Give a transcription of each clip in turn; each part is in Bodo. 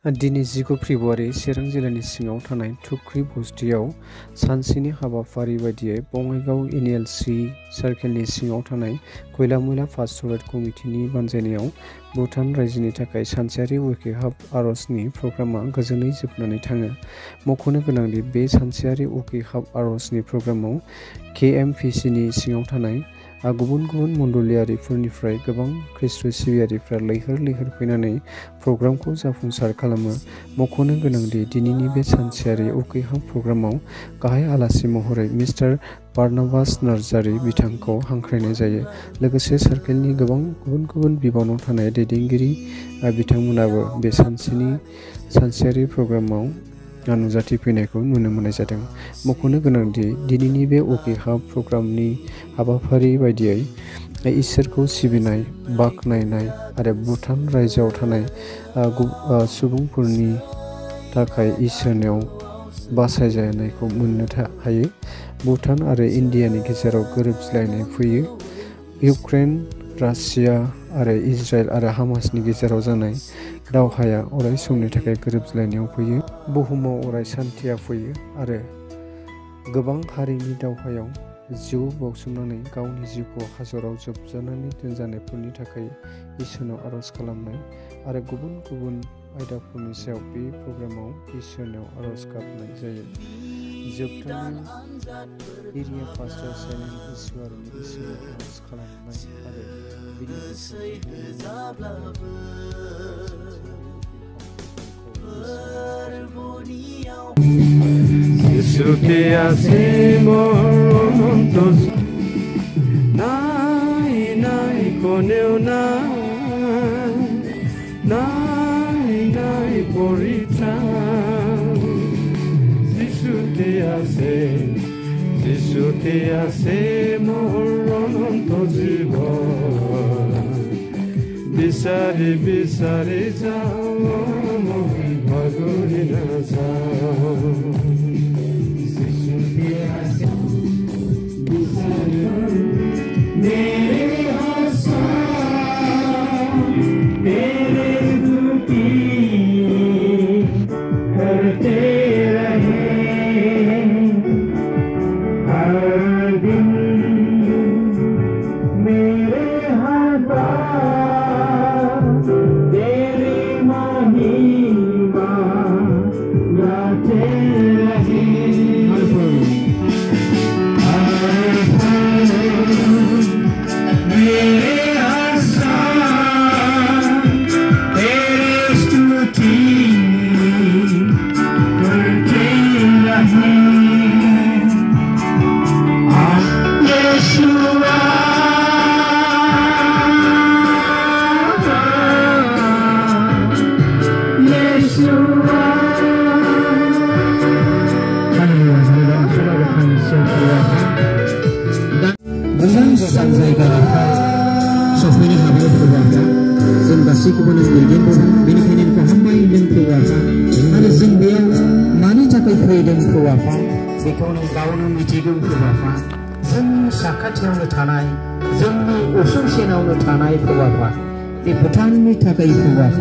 दिनै 19 फेब्रुवारि चिरां जिल्लानि सिङाव थानाय थुख्रि बस्तियाव सानसेनि हाबाफारि बायदियै बङाइगाव NLC सार्केलनि सिङाव थानाय खयला मैला पास्टरेट कमिटिनि बानजायनायाव भुटान रायजोनि थाखाय सानसेयारि उखैहाब आर'जनि प्रग्रामा गोजोनै जोबनानै थाङो। मख'नो गोनांदि बे सानसेयारि उखैहाब आर'जनि प्रग्रामाव KMPCनि सिङाव थानाय गुबुन गुबुन मण्डलियारिफोरनिफ्राय गोबां ख्रीष्ट सिबियारिफ्रा लैहोर लैहोर फैनानै प्रग्रामखौ जाफुंसार खालामो। मख'नो गोनांदि दिनैनि बे सानसेयारि उखैहाब प्रग्रामाव गाहाय आलासि महरै मिस्टार बार्नाबास नार्जारी बिथांखौ हांख्रायनाय जायो। लोगोसे सार्केलनि गोबां गुबुन गुबुन बिबानाव थानाय दैदेनगिरि बिथांमोनाबो बे सानसेयारि प्रग्रामाव नुजाथिफैनायखौ नुनो मोननाय जादों। मख'नो गोनांदि दिनैनि बे उखैहाब प्रग्रामनि हाबाफारि बायदियै इसोरखौ सिबिनाय, बाख्नायनाय आरो भुटान रायजोआव थानाय सुबुंफोरनि थाखाय इसोरनियाव बासायजानायखौ मोननो हायो। भुटान आरो इन्डियानि गेजेराव गोरोबलायनाय फैयो। इउक्रेन, रासिया आरो इजराइल आरो हामासनि गेजेराव जानाय दावहाया अराय समनि थाखाय गोरोबलायनायाव फैयो। बुहुमाव अराय सान्थिया फैयो आरो गोबां हारिनि दावहायाव जिउ बाउसोमनानै गावनि जिउखौ हाजराव जोबजानानै दोनजानायफोरनि थाखाय इसोरनाव आर'ज खालामनाय आरो गुबुन गुबुन आयदाफोरनि सायाव बे प्रग्रामाव इसोरनाव आर'ज गाबनाय जायो। जोबथारनायाव एरिया पास्टर साइलेन इसवारिनि इसोरनाव आर'ज खालामनाय आरो Yesu que hacemos juntos, nai con eu nai porita. Yesu te hacemos juntos bisari jao magurina jao. गोजान जायगानिफ्राय सफैनो हाबाय फैबाय जों गासैखौबो नों दैदेनबोदों। बेनिखायनो नोंखौ हामबाय होनदों फैबाय आरो जों बेयाव मानि थाखाय फैदों फैबाय बेखौ नों गावनो मिथिगौ फैबाय। जों साखाथियावनो थानाय जोंनि उसुंसेनावनो थानाय फैबाय बे भुटाननि थाखाय फैबाय।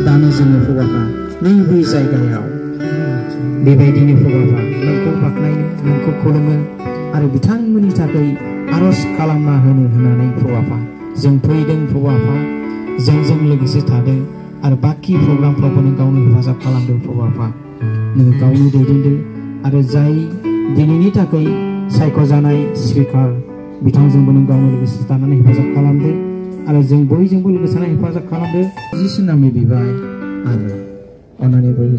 दानो जोङो फैबाय नैबे जायगायाव बेबायदिनो फैबाय नोंखौ बाख्नायनो नोंखौ खुलुमो आरो बिथांमोननि थाखाय आर'ज खालामना होनो होननानै फैबाय जों फैदों फैबाय जोंजों लोगोसे थादों आरो बाखि प्रग्रामफ्रावबो नों गावनो हेफाजाब खालामदों फैबाय नों गावनो दैदेनदो आरो जाय दिनैनि थाखाय सायख'जानाय स्पिकार बिथांजोंबो नों गावनो लोगोसे थानानै हेफाजाब खालामदो आरो जों बयजोंबो लोगोसे थानानै हेफाजाब खालामदो। जिसु नामै बिबाय आरो अननानै बयबो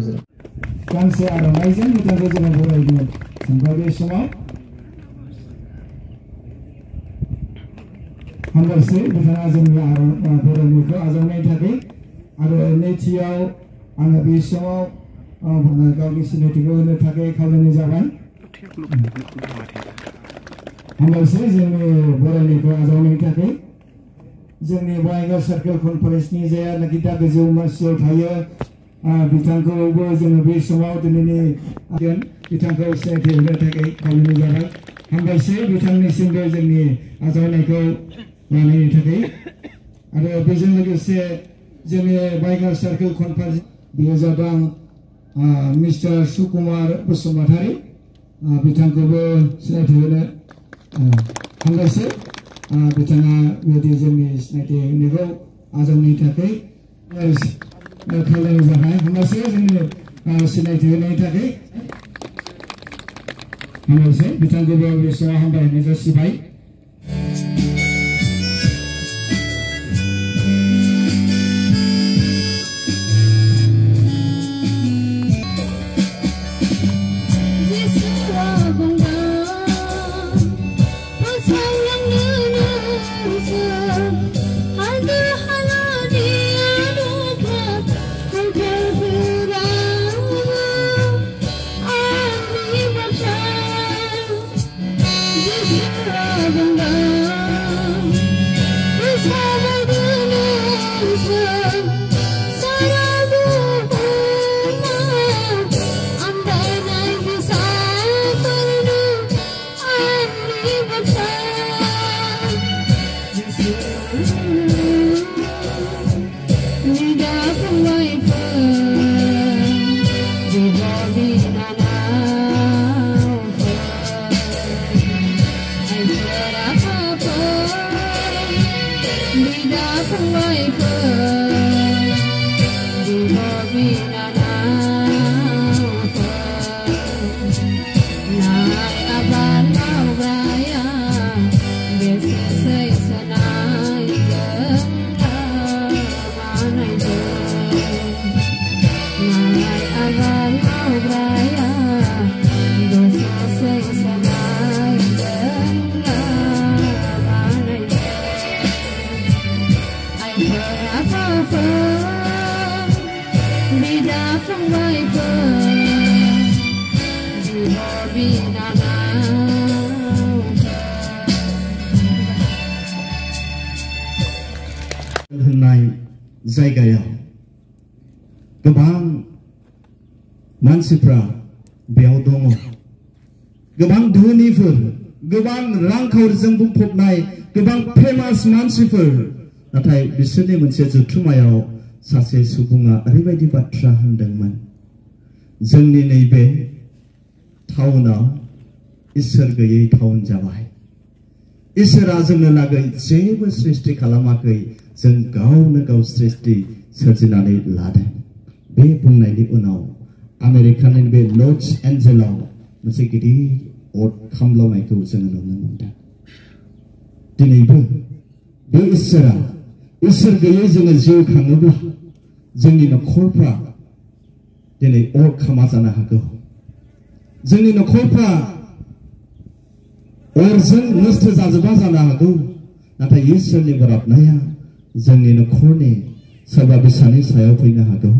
गांसे आर'नाइजों बिथांखौ जोङो बरायगोन। जों बे समाव हामबायसै बिथाङा जोंनि बरायनायखौ आजावनायनि थाखाय आरो नैथियाव आङो बे समाव गावनि सिनायथिखौ होनो थाखाय खावलायनाय जाबाय। हामबायसै जोंनि बरायनायखौ आजावनायनि थाखाय जोंनि बङाइगाव सार्केल कनफारेन्सनि जायनाखि दा गोजौ मासियाव थायो बिथांखौबो जोङो बे समाव दिनैनि बिथांखौ सिनायथि होनो थाखाय खावलायनाय जाबाय। हामबायसै बिथांनिसिमबो जोंनि आजावनायखौ लानायनि थाखाय आरो बेजों लोगोसे जोंनि बङाइगाव सार्केल कनफारेन्स बेयो जादों मिस्टार सुकुमार बसुमतारी बिथांखौबो सिनायथि होनो हामबायसै बिथाङा बेबायदि जोंनि सिनायथि होनायखौ आजावनायनि थाखाय खावलायनाय जाबाय हामबायसै जोंनि सिनायथि होनायनि थाखाय हामबायसै बिथांखौबो बे समाव हामबायनाय जासिबाय जायगायाव गोबां मानसिफ्रा बेयाव दङ गोबां धोनिफोर गोबां रांखावरिजों बुंफबनाय गोबां फेमास मानसिफोर नाथाय बिसोरनि मोनसे जथुमायाव सासे सुबुङा ओरैबायदि बाथ्रा होनदोंमोन जोंनि नैबे टाउनाव इसोर गैयै टाउन जाबाय इसोरा जोंनो लागै जेबो सृष्टि खालामाखै जों गावनो गाव सृष्टि सोरजिनानै लादों बे बुंनायनि उनाव आमेरिकानि बे लस एन्जेल्सआव मोनसे गिदिर अर खामलावनायखौ जोङो नुनो मोनदों दिनैबो बे इसोर गैयै जोङो जिउ खाङोब्ला जोंनि न'खरफ्रा दिनै अर खामा जानो हागौ जोंनि न'खरफ्रा अरजों नष्ट जाजोबा जानो हागौ नाथाय इसोरनि बोराबनाया जोंनि न'खरनि सोरबा बिसानि सायाव फैनो हागौ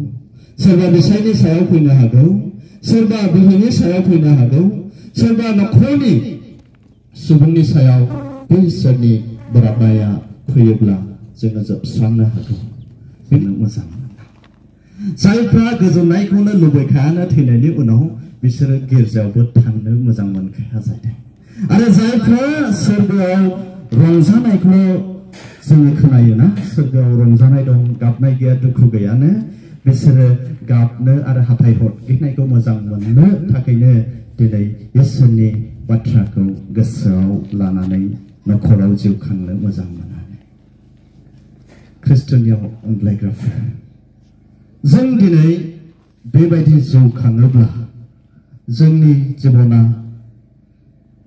सोरबा बिसायनि सायाव फैनो हागौ सोरबा बिहिनि सायाव फैनो हागौ सोरबा न'खरनि सुबुंनि सायाव बे इसोरनि बोराबनाया फैयोब्ला जोङो जोबस्रांनो हागौ बेनो मोजां जायफ्रा गोजोननायखौनो लुबैखायानो थैनायनि उनाव बिसोरो गिर्जायावबो थांनो मोजां मोनखाया जादों आरो जायफ्रा सोरगोआव रंजानायखौल' जोङो खोनायोना सोरगोआव रंजानाय दं गाबनाय गैया दुखु गैयानो बिसोरो गाबनो आरो हाथाय हरगिनायखौ मोजां मोननो थाखायनो दिनै इसोरनि बाथ्राखौ गोसोआव लानानै न'खराव जिउ खांनो मोजां मोनो ख्रिस्टनियाव अनलायग्राफोर जों दिनै बेबायदि जिउ खाङोब्ला जोंनि जिबना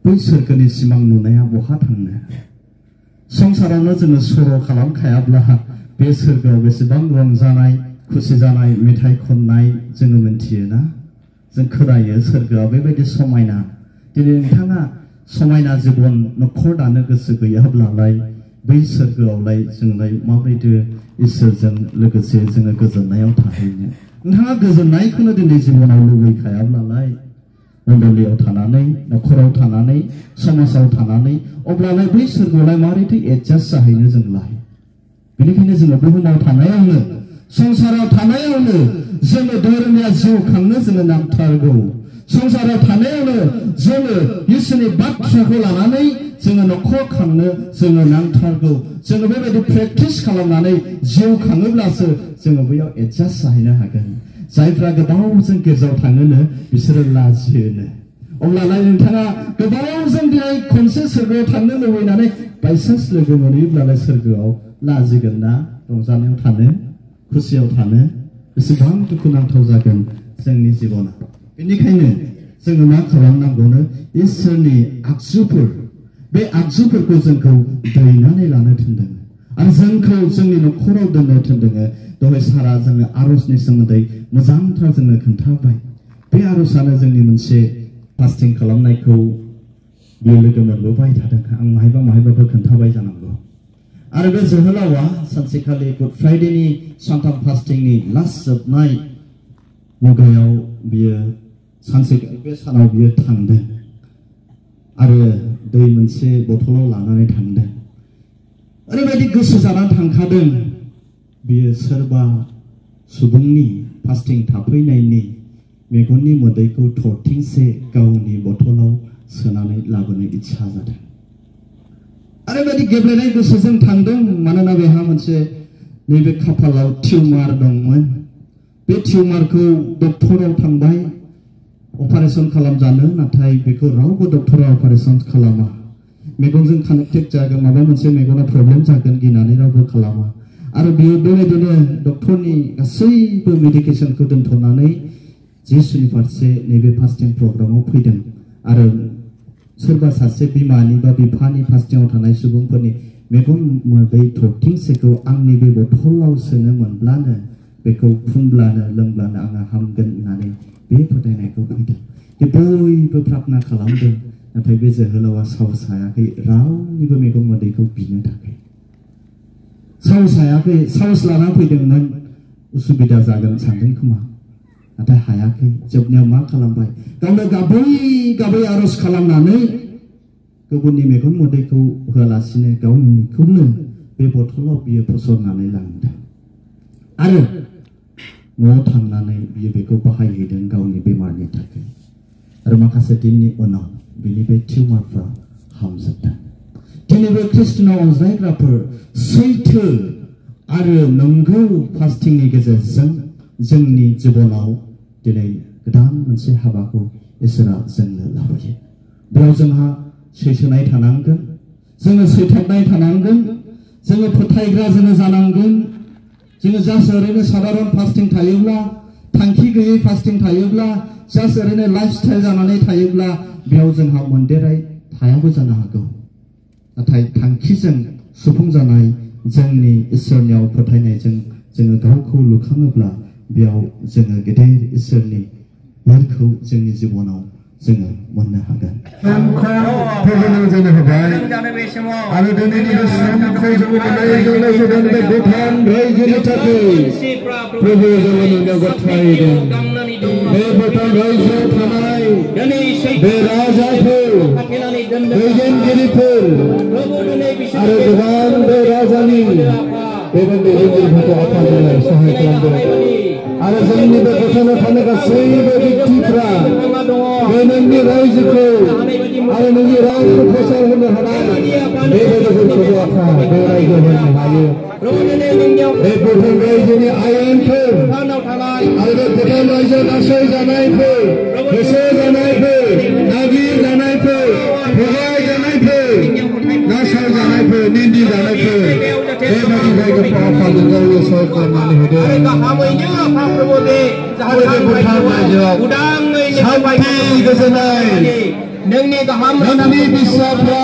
बै सोरगोनि सिमां नुनाया बहा थांनो संसारावनो जोङो सर' खालामखायाब्ला बे सोरगोआव बेसेबां रंजानाय खुसि जानाय मेथाइ खननाय जोङो मिन्थियोना जों खोनायो सोरगोआ बेबायदि समायना दिनै नोंथाङा समायना जिबन न'खर दानो गोसो गैयाब्लालाय बै सोरगोआवलाय जोंलाय माबायदि इसोरजों लोगोसे जोङो गोजोननायाव थाहैनो नोंथाङा गोजोननायखौनो दिनै जिबनाव लुबैखायाब्लालाय मण्डलीयाव थानानै न'खराव थानानै समाजाव थानानै अब्लालाय बै सोरगोआवलाय मारैथो एडजास्ट जाहैनो जोंलाय बेनिखायनो जोङो बुहुमाव थानायावनो संसाराव थानायावनो जोङो धोरोमिया जिउ खांनो जोङो नांथारगौ संसाराव थानायावनो जोङो इसोरनि बाथ्राखौ लानानै जोङो न'खर खांनो जोङो नांथारगौ जोङो बेबायदि प्रेक्टिस खालामनानै जिउ खाङोब्लासो जोङो बैयाव एडजास्ट जाहैनो हागोन जायफ्रा गोबावजों गिर्जायाव थाङोनो बिसोरो लाजियोनो अब्लालाय नोंथाङा गोबावजों दिनै खनसे सोरगोआव थांनो लुबैनानै बायसान्स लोगो मोनहैयोब्लालाय सोरगोआव लाजिगोन ना रंजानायाव थानो खुसियाव थानो बेसेबां दुखुनांथाव जागोन जोंनि जिबना बेनिखायनो जोङो मा खालामनांगौनो इसोरनि आगजुफोर बे आगजुफोरखौ जोंखौ दैनानै लानो थिनदों आरो जोंखौ जोंनि न'खराव दोननो थिनदों दहाय सारा जोङो आरजनि सोमोन्दै मोजांथार जोंनो खोन्थाबाय बे आरजआनो जोंनि मोनसे फास्टिं खालामनायखौ बियो लोगो मोनबोबाय थादों आं माहायबाबो खोन्थाबाय जानांगौ आरो बे जोहोलावा सानसेखालि गुड फ्राइडेनि सानथाम फास्टिंनि लास्ट जोबनाय मुगायाव बियो सानसे बे सानाव बियो थांदों आरो दै मोनसे बथलाव लानानै थांदों ओरैबायदि गोसो जानानै थांखादों बियो सोरबा सुबुंनि फास्टिं थाफैनायनि मेगननि मोदैखौ थरथिंसे गावनि बथलाव सोनानै लाबोनो इच्छा जादों ओरैबायदि गेब्लेनाय गोसोजों थांदों मानोना बेहा मोनसे नैबे खाफालाव टिउमार दंमोन बे टिउमारखौ डक्टराव थांबाय अपारेशन खालामजानो नाथाय बेखौ रावबो डक्टरा अपारेशन खालामा मेगनजों कानेक्टेड जागोन माबा मोनसे मेगना प्रब्लेम जागोन गिनानै रावबो खालामा आरो बियो बेबायदिनो डक्टरनि गासैबो मेडिकेशनखौ दोनथ'नानै जिसुनि फारसे नैबे फास्टिं प्रग्रामाव फैदों आरो सोरबा सासे बिमानि बा बिफानि फास्टिंआव थानाय सुबुंफोरनि मेगन मोदै थरथिंसेखौ आंनि बे बथलाव सोनो मोनब्लानो बेखौ फुनब्लानो लोंब्लानो आंहा हामगोन होननानै बे फोथायनायखौ फैदों बयबो प्रार्थना खालामदों नाथाय बे जोहोलावा साहस हायाखै रावनिबो मेगन मोदैखौ बिनो थाखाय साहस हायाखै साहस लाना फैदोंमोन उसुबिदा जागोन सानदों खोमा नाथाय हायाखै जोबनायाव मा खालामबाय गावनो गाबै आरज खालामनानै गुबुननि मेगन मोदैखौ होआलासिनो गावनिखौनो बे बथलाव बियो फसरनानै लांदों आरो न'आव थांनानै बियो बेखौ बाहायहैदों गावनि बेमारनि थाखाय आरो माखासे दिननि उनाव बिनि बे टिउमारफ्रा हामजोबदों दिनैबो ख्रिस्टनाव अनज्लायग्राफोर सैथो आरो नंगौ फास्टिंनि गेजेरजों जोंनि जिबनाव दिनै गोदान मोनसे हाबाखौ इसोरा जोंनो लाबोयो बेयाव जोंहा सैथोनाय थानांगोन जोङो सैथाबनाय थानांगोन जोङो फोथायग्रा जोङो जानांगोन जोङो जास्ट ओरैनो साधारन फास्टिं थायोब्ला थांखि गैयै फास्टिं थायोब्ला जास्ट ओरैनो लाइफस्टाइल जानानै थायोब्ला बेयाव जोंहा मोनदेराय थायाबो जानो हागौ नाथाय थांखिजों सुफुंजानाय जोंनि इसोरनियाव फोथायनायजों जोङो गावखौ लुखाङोब्ला बेयाव जोङो गेदेर इसोरनि बोरखौ जोंनि जिबनाव जोङो मोननो हागोन फोजोबनाय जानो होबाय आरो दिनैनि बे समखौ जोङो मोननायजों लोगोसे बे गोथां रायजोनि थाखाय प्रभु जोङो नोंनियाव गथायदों बे गोथां रायजोआव थानाय बे राजाफोर दैदेनगिरिफोर आरो गोबां बे राजानि बेबायदि दैदेनगिरिफोरखौ आफाजों सहाय खालामदों आरो जोंनि बे गथ'नो थानाय गासैबो व्यक्तिफ्रा बे नोंनि रायजोखौ आरो नोंनि रावखौ फोसावहोनो हानाय बेबायदिफोरखौबो आफा बे रायजोआव होनो हायो बे गोथां रायजोनि आयेनफोर आरो बे गोथां रायजोआव नासयजानायफोर होसोजानायफोर नागिरजानायफोर थगायजानायफोर नासयजानायफोर निन्दिजानायफोर बेबायदि जायगाखौ आफाजों गावनो सहाय खालामनानै होदों शान्ति गोजोननाय नोंनि फिसाफ्रा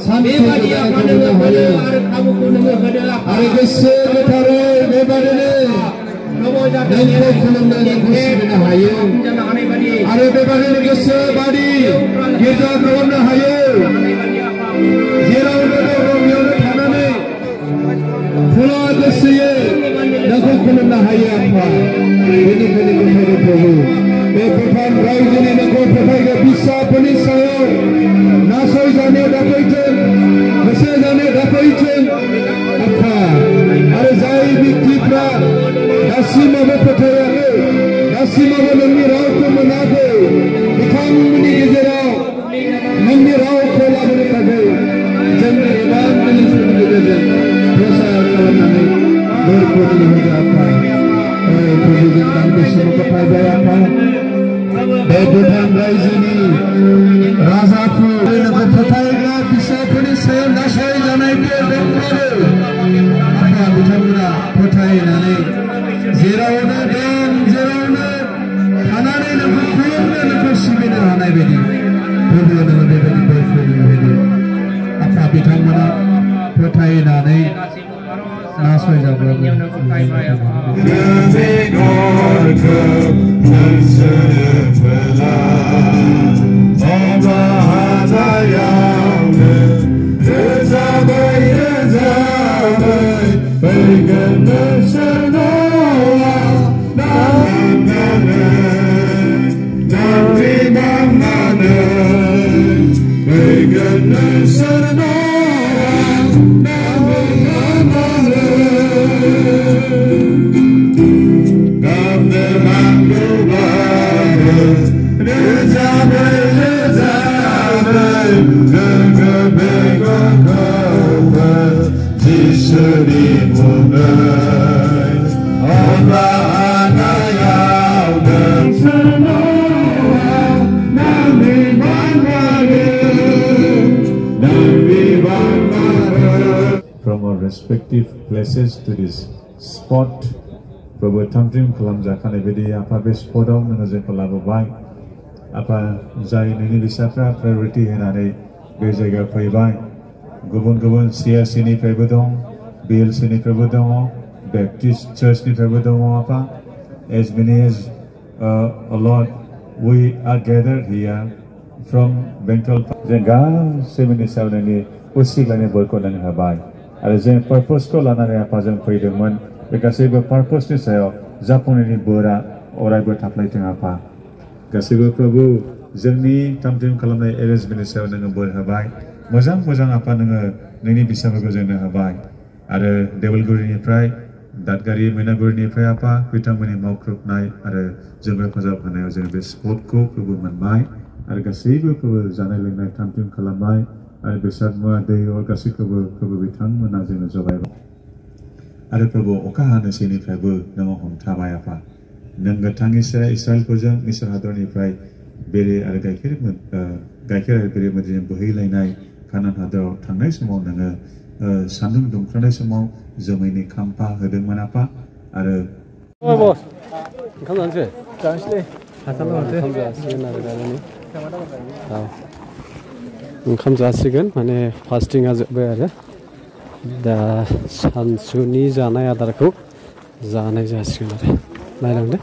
शान्ति गोजोननायखौ मोननो हायो आरो गोसो गोथारै बेबादिनो नोंखौ खुलुमनो नोंखौ सिबिनो हायो आरो बेबादिनो गोसो बादि गिर्जा खालामनो हायो जेरावनो दं बेयावनो थानानै खुला गोसोयै नोंखौ खुलुमनो हायो आफा बेनिखायनो गथायनो प्रभु बे गोथां रायजोनि नोंखौ फोथायग्रा फिसाफोरनि सायाव नासयजानायाव दाफैथों होसोजानायाव दाफैथों आफा आरो जाय व्यक्तिफ्रा दासिमावबो फोथायाखै दासिमावबो नोंनि रावखौ मोनाखै बिथांमोननि गेजेराव नोंनि रावखौ लाबोनो थाखाय जोंनि इभान्जेलिस्टफोरनि गेजेरजों प्रसार खालामनानै बोरखौ होनो आफा गोदान बिसोरखौ फोथायबाय आफा बे गोदान रायजोनि राजाफोरखौ फोथायग्रा फिसाफोरनि सायाव नासयजानाय बे बेफोरो आफा बिथांमोना फोथायनानै जेरावनो दं जेरावनो थानानै नोंखौ खुलुमनो नोंखौ सिबिनो हानाय बायदि प्रभु नोङो बेबायदि बोरफोरनि बायदि आफा बिथांमोना फोथायनानै नासयजाब्लाबो From our respective places to this spot, Prabhu Tamtrim Kalam Jakane Vidi, Apa be spot of Nanazepala Bai, Apa Jai Nini Visatra, priority Henare, Bejaga Paibai, Gubun CSC ni Pabudong, BLC ni Pabudong, Baptist Church ni Pabudong Apa, as many as a lot, we are gathered here from Bengal. Jenga 77 ni Usiglani Bolkodan Habai. Ada yang purpose ko lana ni apa yang freedomman, because ibu purpose ni saya Japon ini bora orang bertaplai tengah apa. Kasih Prabhu, jengni Tamtrim Kalam ni arrangement saya dengan berhabai. Mojang apa dengan bisa berguna habai. Ada Devil Guru ni pray, Datgari Mena Guru ni pray apa, Pitang meni Maukruk nai, ada jengber kazab hanai, jengber sport ko Prabhu manmai. Ada kasih Prabhu janai lengai Tamtrim Kalam mai. Ada besar mua day or kasih Prabhu bitang mana jengna jabai. Ada Prabhu okahan sini Prabhu nama hom thabai apa. Nangga tangi sera Israel pojang Misr hador ni pray beri ada gaikir ada beri madin bohilai nai kanan hador tangai semua nangga sandung dongkranai semua zamai ni kampa hedeng manapa ada. Oh bos, kamu nanti? Jangan hasan nanti. Kamu jalan ada jalan ni. ओंखाम जासिगोन माने फास्टिंआ जोब्बाय आरो दा सानसुनि जानाय आदारखौ जानाय जासिगोन आरो नायलांदो